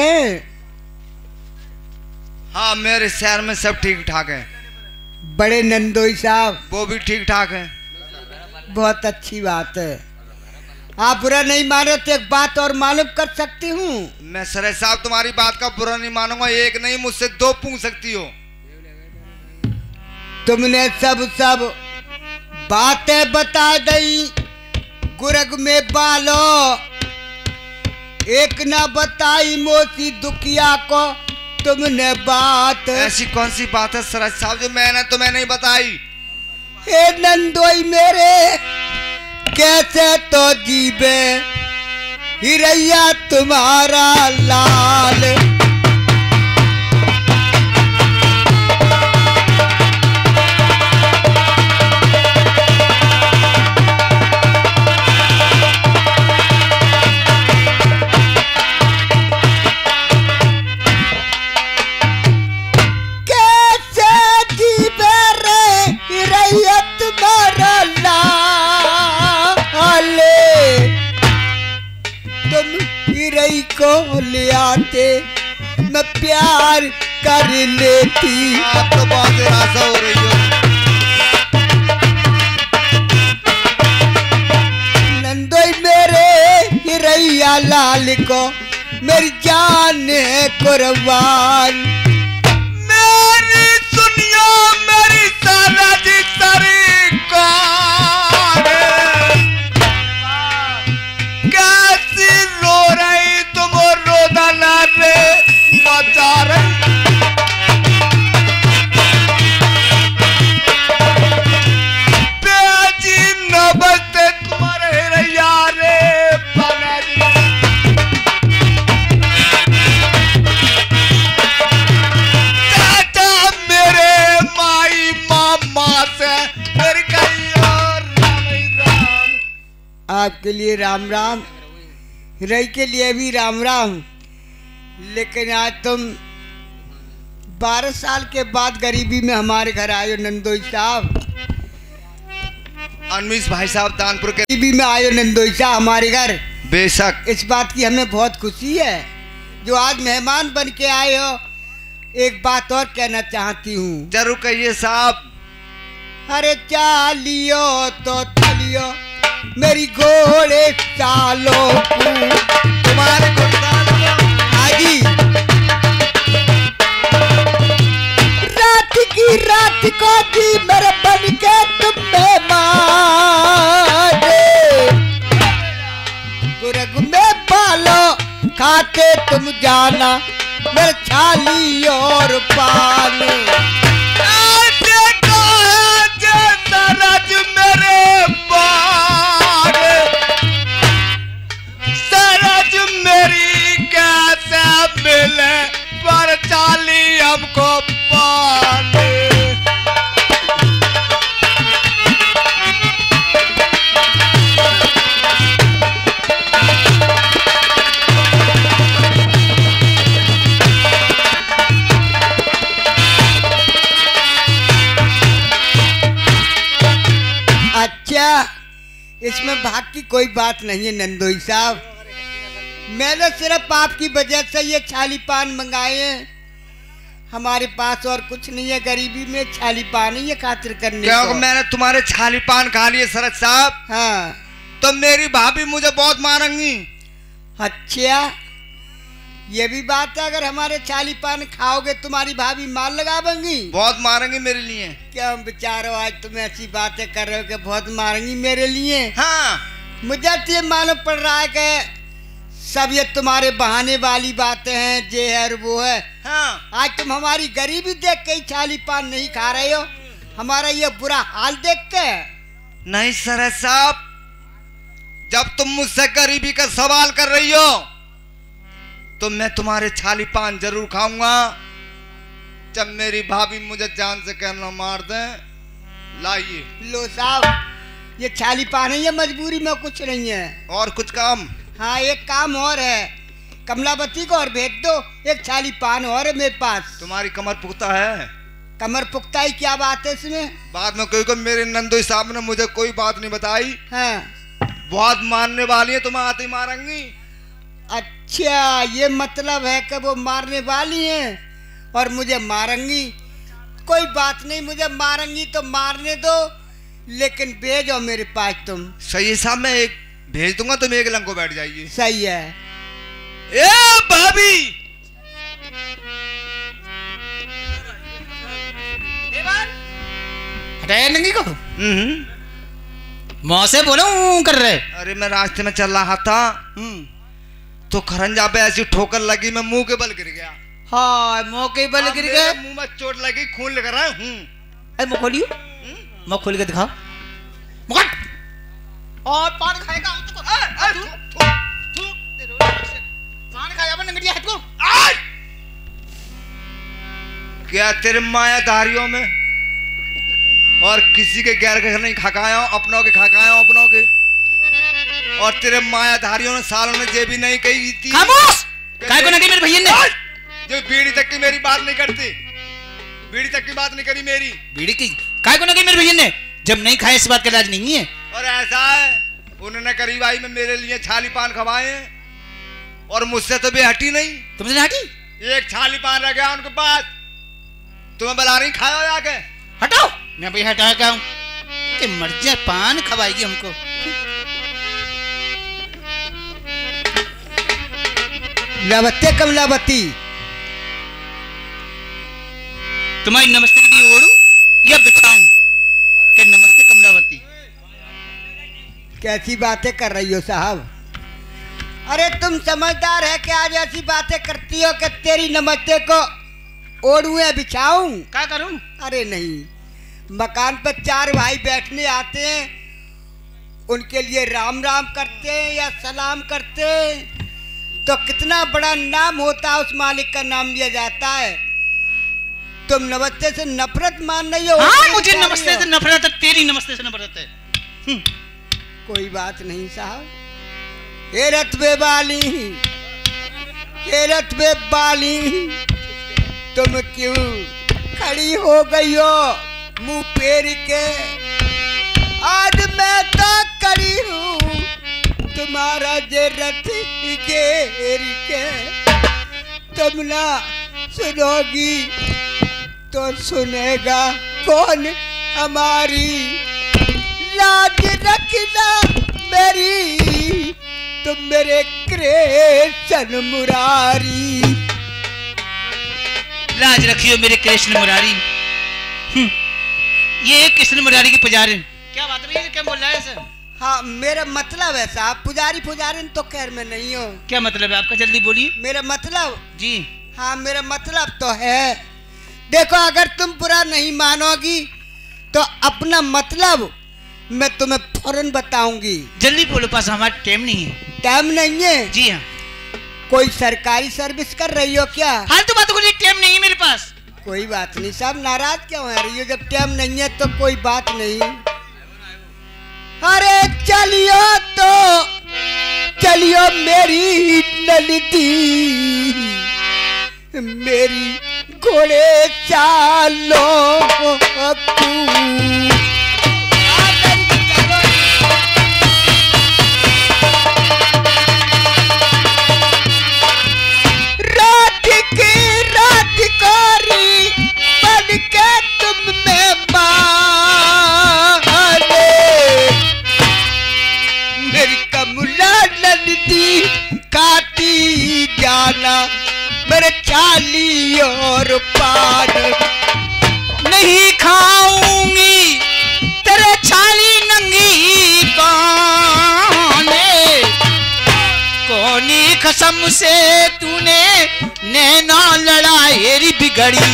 है? हाँ, मेरे शहर में सब ठीक ठाक है। बड़े नंदोई साहब? वो भी ठीक ठाक है। बहुत अच्छी बात है। आप बुरा नहीं मानो तो एक बात और मालूम कर सकती हूँ? मैं सरे साहब तुम्हारी बात का बुरा नहीं मानूंगा। एक नहीं, मुझसे 2 पूछ सकती हो। तुमने सब बातें बता दी गुरग में बालो, एक ना बताई मोसी दुखिया को तुमने बात। ऐसी कौन सी बात है सरज साहब जो मैंने तुम्हें नहीं बताई? हे नंदोई मेरे, कैसे तो जीवे हिरैया तुम्हारा लाल। को ले आते मैं प्यार कर लेती। आप तो बहुत निराशा हो रही हो। नंदोई मेरे हिरैया लाल को मेरी जान है कुर्बान। मेरी सुनियो मेरी सारा जी सरकार, कैसी रो रही तुम, रोदा ना रे बचा रही। बेजी न बचते तुम्हारे हिरैया रे बना आपके लिए राम राम, हिरई के लिए भी राम राम। लेकिन आज तुम 12 साल के बाद गरीबी में हमारे घर आए हो नंदोई साहब। अनमीश भाई साहब दानपुर के गरीबी में आए हो नंदोई साहब हमारे घर। बेशक इस बात की हमें बहुत खुशी है जो आज मेहमान बन के आए हो। एक बात और कहना चाहती हूँ। जरूर कहिए साहब। अरे चालियो तो चलियो मेरी घोड़े चालो तुम्हारे आजी। रात को दी मेरे बन के तुम मेहमाने, गुरग में बालो खाते तुम जाना मेरे छाली और पाले। सरज मेरे बार, सरज मेरी कैसे मिले पर चाली हमको पाले। अच्छा, इसमें भाग की कोई बात नहीं है नंदोई साहब। मैंने सिर्फ आपकी वजह से ये छाली पान मंगाए हैं। हमारे पास और कुछ नहीं है, गरीबी में छाली पान ही है खातिर करने क्योंकि मैंने तुम्हारे छाली पान खा लिए सरज साहब। हाँ तो मेरी भाभी मुझे बहुत मारेंगी। अच्छा, ये भी बात है, अगर हमारे छाली पान खाओगे तुम्हारी भाभी मार लगावेंगी? बहुत मारेंगी मेरे लिए। क्या बेचारो, आज तुम ऐसी बातें कर रहे हो कि बहुत मारेंगी मेरे लिए। हाँ, मुझे तो ये मालूम पड़ रहा है कि सब ये तुम्हारे बहाने वाली बातें हैं, जे है और वो है। हाँ। आज तुम हमारी गरीबी देख के ही छाली पान नहीं खा रहे हो, हमारा ये बुरा हाल देख के। नहीं सरज साहब, जब तुम मुझसे गरीबी का सवाल कर रही हो तो मैं तुम्हारे छाली पान जरूर खाऊंगा जब मेरी भाभी मुझे जान से कहना मार दे। लाइए। लो साहब, ये छाली पान है, ये मजबूरी में कुछ नहीं है। और कुछ काम? हाँ, एक काम और है, कमलावती को और भेज दो। एक छाली पान और है मेरे पास। तुम्हारी कमर पुख्ता है? कमर पुख्ता ही क्या बात है इसमें? बाद में कोई को मेरे नंदोई साहब ने मुझे कोई बात नहीं बताई। हाँ, बहुत मारने वाली है, तुम्हें आते ही मारेंगी। अच्छा, ये मतलब है कि वो मारने वाली हैं और मुझे मारेंगी। कोई बात नहीं, मुझे मारेंगी तो मारने दो, लेकिन भेजो मेरे पास तुम। सही है साहब, मैं एक भेज दूंगा, तुम एक लंग को बैठ जाइए। सही है। ए भाभी, हटाया नंगी को मुँह से बोलो कर रहे। अरे मैं रास्ते में चल रहा था तो खरंजा पे ऐसी ठोकर लगी, मैं मुंह के बल गिर गया। हाँ, मुँह के बल गिर गए, मुंह में चोट लगी, खून लग रहा है। अरे मुँह खोलियो, मुँह खोल के दिखाओ। मुकट और पान खाएगा पान खाया नंगड़िया हट को। क्या तेरे मायाधारियों में और किसी के गैर के नहीं खकाया, अपनों के खकाया, अपनों के। और तेरे मायाधारियों ने सालों ने ये भी नहीं कही थी। खामोश, काय को नहीं मेरे भैया ने जो बीड़ी तक की मेरी बात नहीं करती, बीड़ी तक की बात नहीं करी मेरी। बीड़ी की काय को नहीं मेरे भैया ने, जब नहीं खाए इस बात का इलाज नहीं है। और ऐसा है, उन्होंने करीब आई में मेरे लिए छाली पान खवाए और मुझसे तो बेहटी नहीं। तुमने हटी? एक छाली पान रह गया उनके पास, तुम्हें बुला रही, खाओ जाके। हटाओ, मैं भाई हटा क्या हूँ कि मर जाए, पान खवाएगी हमको। लावत्य कमलावती, तुम्हारी नमस्ते के लिए ओढ़ू या बिछाऊं? कि नमस्ते कमलावती। कैसी बातें कर रही हो साहब? अरे तुम समझदार है कि आज ऐसी बातें करती हो कि तेरी नमस्ते को ओढ़ू या बिछाऊं? क्या करूं? अरे नहीं, मकान पर 4 भाई बैठने आते हैं, उनके लिए राम राम करते हैं या सलाम करते हैं तो कितना बड़ा नाम होता है, उस मालिक का नाम लिया जाता है। तुम नमस्ते से नफरत मान रही हो? हाँ, मुझे नमस्ते से नफरत है, तेरी नमस्ते से नफरत है। कोई बात नहीं साहब। हे रत्बे बाली, हे रत्बे बाली, तुम क्यों खड़ी हो गई हो मुंह फेर के? आज मैं तो खड़ी हूँ तुम्हारा जे रथ घेर के। तुम ना सुनोगी तो सुनेगा कौन हमारी? लाज रखना मेरी, तुम मेरे कृष्ण मुरारी। लाज रखियो मेरे कृष्ण मुरारी। ये कृष्ण मुरारी की पुजारी क्या बात है? क्या बोल रहा है सर? हाँ, मेरा मतलब है साहब, पुजारी पुजारी तो खैर में नहीं हो। क्या मतलब है आपका? जल्दी बोलिए। मेरा मतलब जी, हाँ, मेरा मतलब तो है, देखो अगर तुम पूरा नहीं मानोगी तो अपना मतलब मैं तुम्हें फौरन बताऊंगी। जल्दी बोलो, पास हमारा टाइम नहीं है। टाइम नहीं है? जी हाँ। कोई सरकारी सर्विस कर रही हो क्या? फालतू बातों को लिए टाइम नहीं है मेरे पास। कोई बात नहीं साहब, नाराज क्यों हो रही हो? जब टाइम नहीं है तो कोई बात नहीं। अरे चलियो तो चलियो मेरी ललिती, मेरी घोड़े चालो काटी जाना मेरे चाली और पान। नहीं खाऊंगी तेरे छाली नंगी पाने, कौनी कसम से तूने नैना लड़ाई बिगड़ी।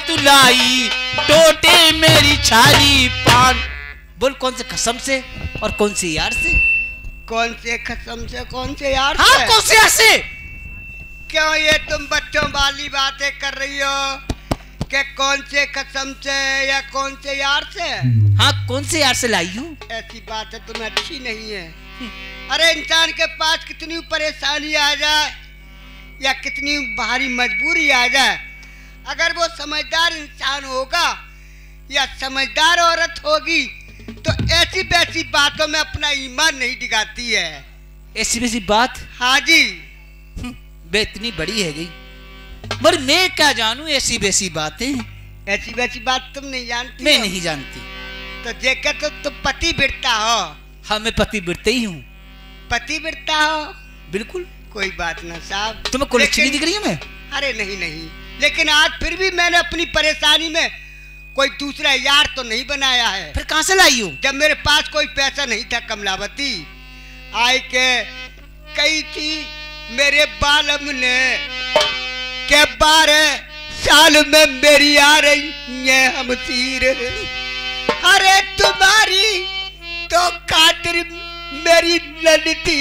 तुलाई टोटे मेरी छाली पान। बोल, कौन से कसम से और कौन से यार से? कौन से कसम से, कौन से यार हाँ, से? कौन से यार से? क्यों ये तुम बच्चों वाली बातें कर रही हो कि कौन से कसम से या कौन से यार से? हाँ, कौन से यार से लाई हूँ? ऐसी बात है, तुम्हें अच्छी नहीं है। अरे इंसान के पास कितनी परेशानी आ जाए या कितनी भारी मजबूरी आ जाए, अगर वो समझदार इंसान होगा या समझदार औरत होगी तो ऐसी वैसी बातों में अपना ईमान नहीं डिगाती है। ऐसी वैसी बात? हाँ जी। बे इतनी बड़ी है गई, पर मैं क्या जानूं ऐसी वैसी बातें। ऐसी वैसी बात तुम नहीं जानती? मैं नहीं जानती। तो जेकर तो तुम पति बिरता हो। हाँ मैं पति बिरते ही हूँ। पति बिरता हो? बिल्कुल। कोई बात ना साहब। तुम्हें कोई अच्छी नहीं दिख रही है मैं? अरे नहीं नहीं, लेकिन आज फिर भी मैंने अपनी परेशानी में कोई दूसरा यार तो नहीं बनाया है। फिर कहाँ से लाई हो? जब मेरे पास कोई पैसा नहीं था कमलावती, आय के कही थी मेरे बालम ने के 12 साल में मेरी आ रही है हमसीर। अरे तुम्हारी तो खातिर मेरी लड़ती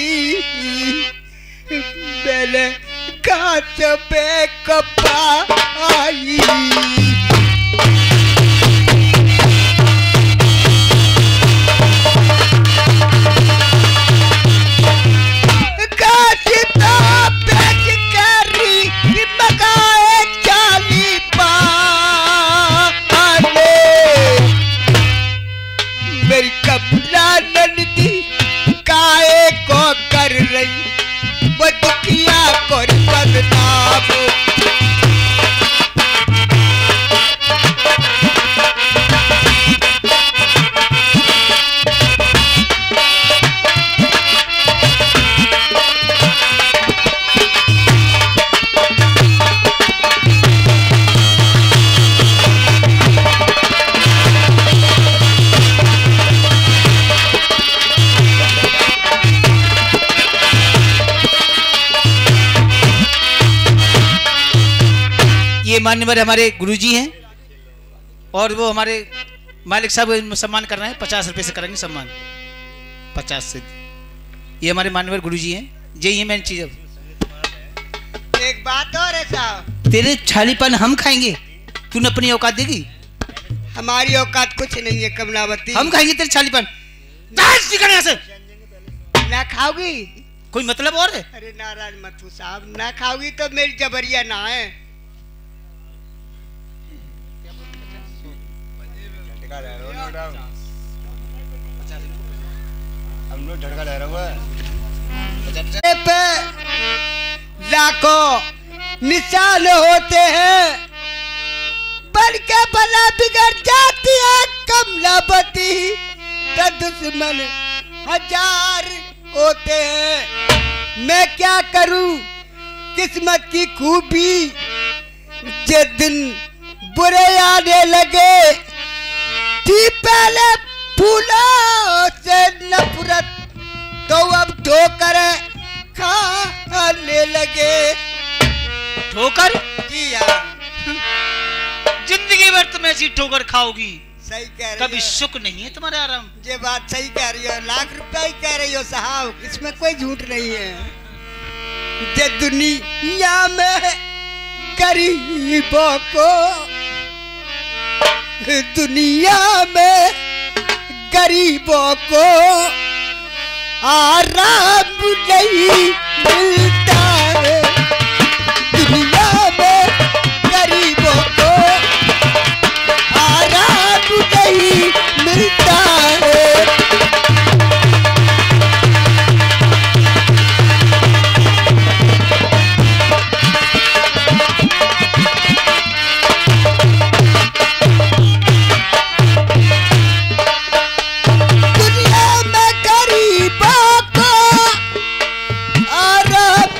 मैंने कांच पे कपाई। मेरी कमला नंदी काहे को कर रही वो दुखिया को बदनाम। ये मान्यवर हमारे गुरुजी हैं और वो हमारे मालिक साहब सम्मान कर रहे हैं। 50 रुपए से करेंगे सम्मान, 50 से। ये हमारे मान्यवर गुरुजी हैं, यही है मेन चीज। अब एक बात और है साहब, तेरे छालीपन हम खाएंगे, तूने अपनी औकात देगी? हमारी औकात कुछ नहीं है कमलावती। हम खाएंगे तेरे छालीपन। यहाँ से ना खाओगी? कोई मतलब और है? अरे नाराज मत हो साहब, ना खाओगी तो मेरी जबरिया ना है। लाखों निशान होते हैं बन के भला बिगड़ जाती है कमलावती, तो दुश्मन 1000 होते हैं। मैं क्या करूं किस्मत की खूबी, जे दिन बुरे आने लगे थी पहले फूलों से नफरत, तो अब ठोकर खाने लगे। ठोकर? जी हाँ। जिंदगी भर तुम ऐसी ठोकर खाओगी? सही कह रही कभी हो। सुख नहीं है तुम्हारे आराम? ये बात सही कह रही हो, लाख रुपए ही कह रही हो साहब, इसमें कोई झूठ नहीं है। ये दुनिया में गरीबों को, दुनिया में गरीबों को आराम नहीं मिलता है। दुनिया में गरीबों को आराम नहीं मिलता है। दुनिया में गरीबों को आराम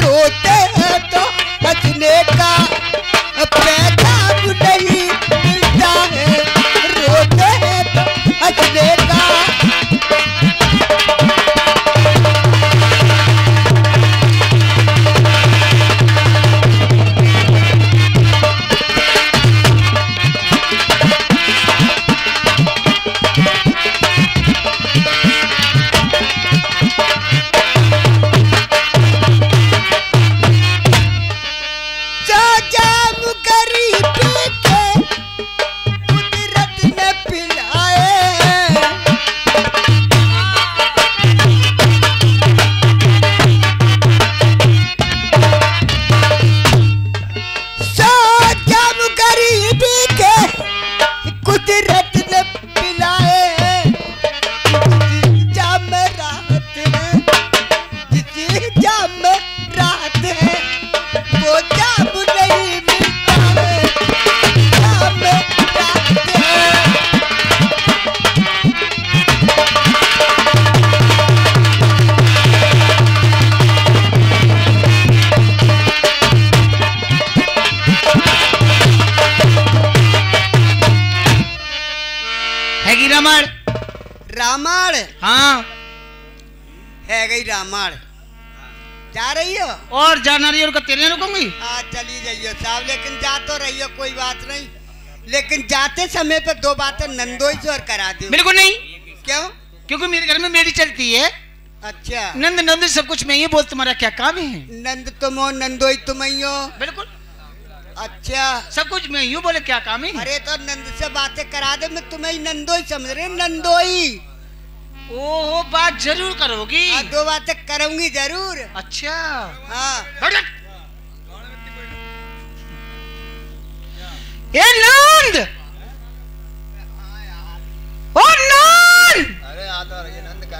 रोते हैं तो हंसने का पैगाम नहीं मिलता है, रोते हैं तो हंसने का। रामायण हाँ है गई रामायण। जा रही हो? और जाना रही और तेरे रुकूंगी। हाँ चली जाइए साहब, लेकिन जा तो रही हो कोई बात नहीं, लेकिन जाते समय पे दो बातें नंदोई से और करा दो। बिल्कुल नहीं। क्यों? क्योंकि मेरे घर में मेरी चलती है। अच्छा नंद नंद सब कुछ मैं ही बोल, तुम्हारा क्या काम है? नंद तुम हो, नंदोई तुम ही हो। बिल्कुल। अच्छा सब कुछ मैं यूं बोले, क्या काम है? अरे तो नंद से बातें करा दे, मैं तुम्हें नंदोई समझ रही, नंदोई। ओहो बात जरूर करोगी। दो बातें करूंगी जरूर। अच्छा हाँ ये नंद, ओ नंद, अरे आता रही नंद का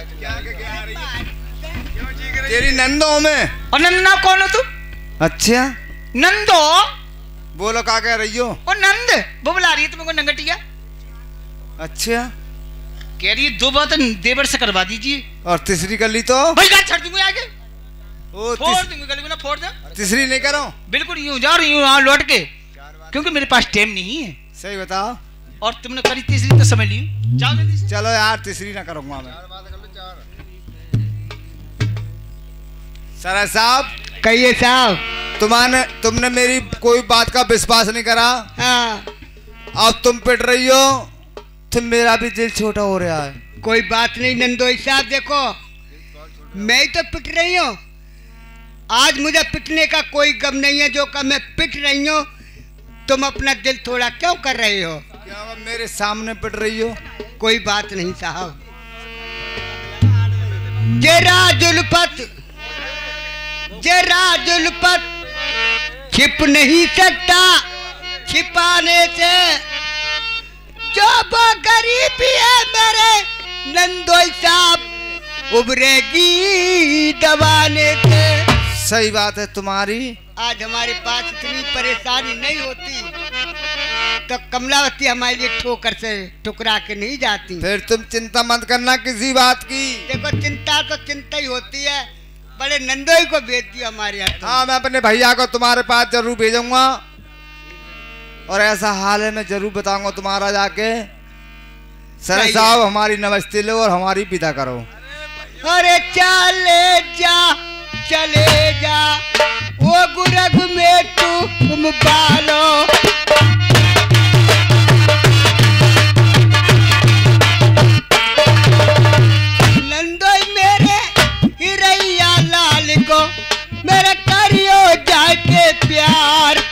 तेरी नंदो में। और नंदना कौन हो तू? अच्छा नंदो बोलो क्या कह रही हो? ओ नंद वो बुला रही है तुमको नंगटिया। अच्छा कह रही है दो बातें देवर से करवा दीजिए। और तीसरी कर ली तो भाई गाड़ छड़ दूंगी आगे, ओ फोड़ दूंगी गली में ना, फोड़ दे। तीसरी नहीं करो। बिल्कुल यूं जा रही हूँ वहां लौट के, क्योंकि मेरे पास टाइम नहीं है। सही बताओ। और तुमने करी तीसरी तो समझ लियो, जाओ जल्दी से। चलो यार तीसरी ना करूंगा मैं। सरा साहब कहिए साहब। तुमने मेरी कोई बात का विश्वास नहीं करा। हाँ अब तुम पिट रही हो तो मेरा भी दिल छोटा हो रहा है। कोई बात नहीं नंदोई साहब, देखो मैं ही तो पिट रही हूँ, आज मुझे पिटने का कोई गम नहीं है। जो कम मैं पिट रही हूँ, तुम अपना दिल थोड़ा क्यों कर रहे हो? क्या अब मेरे सामने पिट रही हो? कोई बात नहीं साहब। जरा जुल्फत छिप नहीं सकता छिपाने से, जो वो गरीबी है मेरे नंदोई साहब उभरेगी दबाने से। सही बात है तुम्हारी। आज हमारे पास इतनी परेशानी नहीं होती तो कमलावती हमारे लिए ठोकर से ठुकरा के नहीं जाती। फिर तुम चिंता मत करना किसी बात की। देखो चिंता तो चिंता ही होती है, बड़े नंदोई को भेज दिया हमारे यहाँ। हाँ मैं अपने भैया को तुम्हारे पास जरूर भेजूंगा, और ऐसा हाल है मैं जरूर बताऊंगा तुम्हारा जाके। सर साहब हमारी नमस्ते लो और हमारी विदा करो। अरे चले जा वो गुरग में तुम पालो। नंदोई मेरे हिरैया लाल को मेरे करियो जाके प्यार।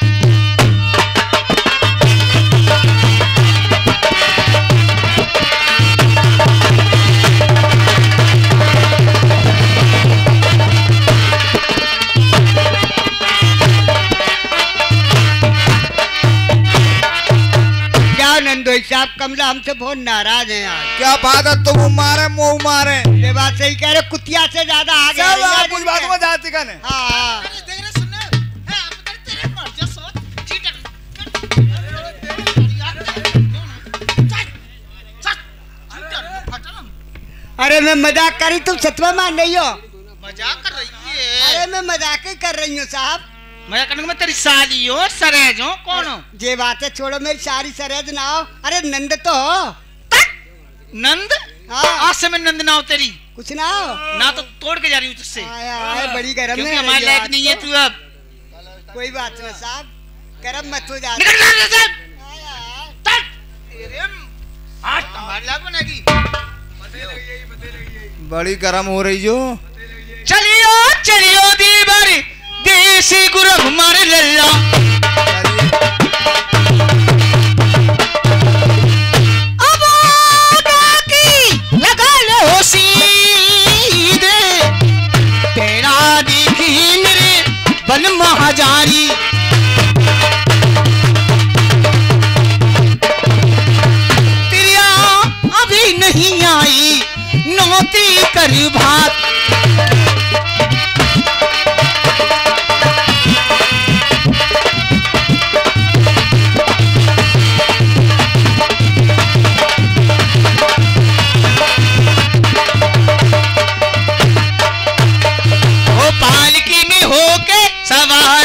नंदोई साहब कमला हमसे बहुत नाराज है यार। क्या बात है, तुम मारे मुँह मारे। ये बात सही कह रहे, कुतिया से ज्यादा आगे कुछ बात में जाती कने। हाँ अरे मैं मजाक करी, तुम सतवा मान नहीं हो? मजाक कर रही है। अरे मैं मजाक ही कर रही हूँ साहब। मैं करने में तेरी साली हो सरेज हो कौन हो? ये बात है, छोड़ो मेरी सारी सरेज ना हो। अरे नंद तो हो। नंद? हाँ। आज से मैं नंद ना हो तेरी। कुछ ना हो ना तो तोड़ के जा रही हूँ तुझसे। बड़ी गरम क्योंकि है हमारे लायक नहीं है तू अब। कोई बात ना साहब, गरम मत हो जा। निकल जा से। आज तुम्हारे लायक बनेगी। बड़ी गर्म हो रही हो। चलियो चलियो दीवारी देसी गुरु हमारे लल्ला। अब बाकी लगा लो सीधे तेरा देखी मेरे बन महाजारी। तिरिया अभी नहीं आई नौती कर भात। पालकी में होके सवार